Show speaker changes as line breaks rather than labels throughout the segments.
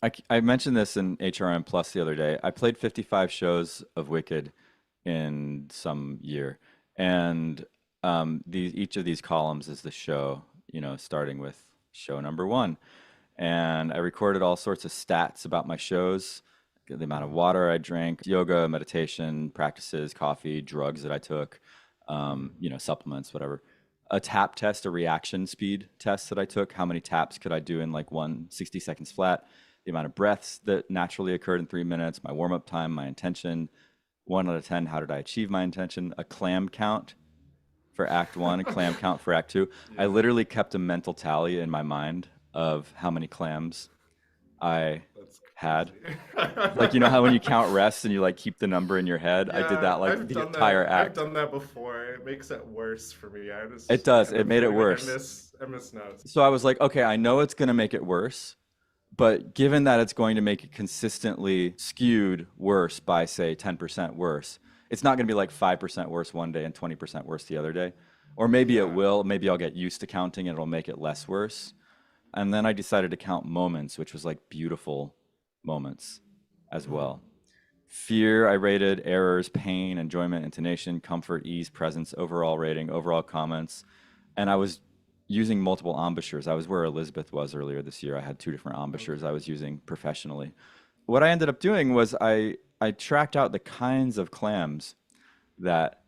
I mentioned this in HRM Plus the other day. I played 55 shows of Wicked in some year, and each of these columns is the show, starting with show number one. And I recorded all sorts of stats about my shows, the amount of
Mhm,
water I drank, yoga, meditation practices, coffee, drugs that I took,
mhm.
supplements, whatever. A tap test, a reaction speed test that I took. How many taps could I do in like 60 seconds flat? The amount of breaths that naturally occurred in 3 minutes, my warm up time, my intention. 1 out of 10, how did I achieve my intention? A clam count for act one, a clam count for act two. I
Yeah,
literally kept a mental tally in my mind of how many clams I
that's
had.
crazy.
Like, you know how when you count rests and you like keep the number in your head? I did
Yeah,
that like
I've
the
done
entire
that. I've
act.
done that before. It makes it worse for me. I
It
just
does.
kind
It
of
made
feel
it
like
worse.
I miss notes.
So I was like, okay, I know it's going to make it worse, but given that it's going to make it consistently skewed worse by, say, 10% worse, it's not going to be like 5% worse one day and 20% worse the other day. Or maybe it
Yeah.
will. Maybe I'll get used to counting and it'll make it less worse. And then I decided to count moments, which was like beautiful moments as
Mhm.
well. Fear, I rated errors, pain, enjoyment, intonation, comfort, ease, presence, overall rating, overall comments. And I was using multiple embouchures. I was where Elizabeth was earlier this year. I had two different embouchures I
Okay.
was using professionally. What I ended up doing was I tracked out the kinds of clams that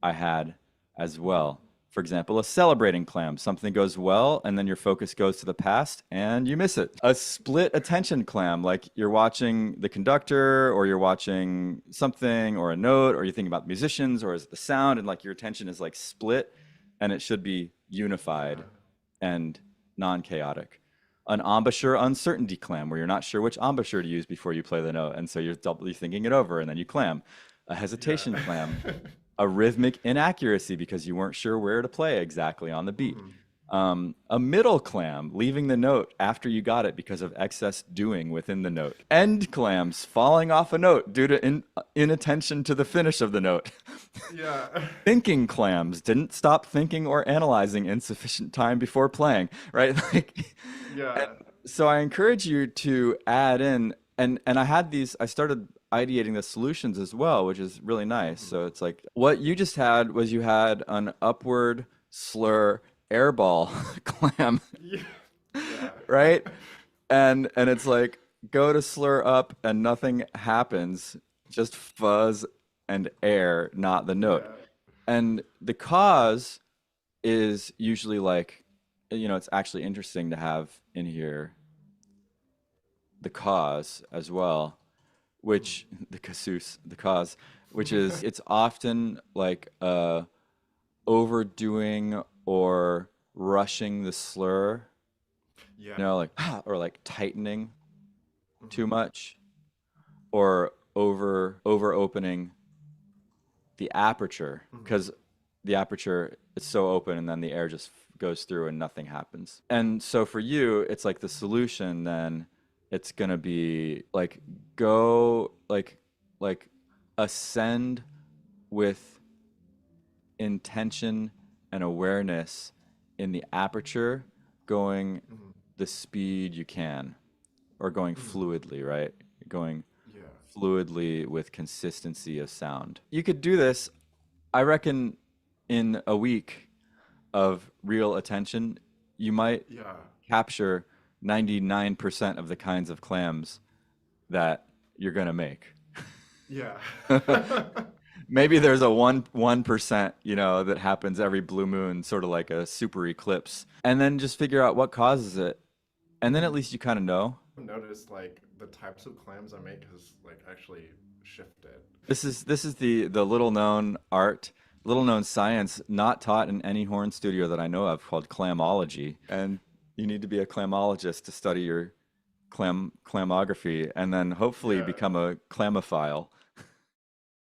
I had as well. For example, a celebrating clam. Something goes well, and then your focus goes to the past, and you miss it. A split attention clam, like you're watching the conductor, or you're watching something, or a note, or you're thinking about musicians, or is it the sound, and like your attention is like split, and it should be unified
Yeah.
and non-chaotic. An embouchure uncertainty clam, where you're not sure which embouchure to use before you play the note, and so you're doubly thinking it over, and then you clam. A
Yeah.
hesitation clam, a rhythmic inaccuracy because you weren't sure where to play exactly on the beat.
Mhm.
A middle clam, leaving the note after you got it because of excess doing within the note. End clams, falling off a note due to inattention to the finish of the note.
Yeah.
Thinking clams, didn't stop thinking or analyzing insufficient time before playing, right? Like, and
Yeah.
so I encourage you to add in, and I started ideating the solutions as well, which is really nice.
Mhm.
So it's like what you just had was you had an upward slur airball clam,
Yeah. Yeah.
right? And it's like go to slur up and nothing happens, just fuzz and air, not the note.
Yeah.
And the cause is usually like, it's actually interesting to have in here the cause as well,
Mhm.
which the casus, the cause, which is it's often like overdoing or rushing the slur,
Yeah.
like or like tightening too
Mhm.
much or over opening the aperture
Mhm.
because the aperture is so open and then the air just goes through and nothing happens. And so for you, it's like the solution then it's going to be like go like ascend with intention and awareness in the aperture going
Mhm.
the speed you can or going
Mhm.
fluidly, right? Going
Yeah.
fluidly with consistency of sound. You could do this, I reckon, in a week of real attention, you might
Yeah.
capture 99% of the kinds of clams that you're going to make.
Yeah.
Maybe there's a 1%, that happens every blue moon, sort of like a super eclipse. And then just figure out what causes it. And then at
Mhm.
least you kind of know.
I've noticed like the types of clams I make has like actually shifted.
This is the little known science not taught in any horn studio that I know of called clamology. And you need to be a clamologist to study your clamography and then hopefully
Yeah.
become a clamophile.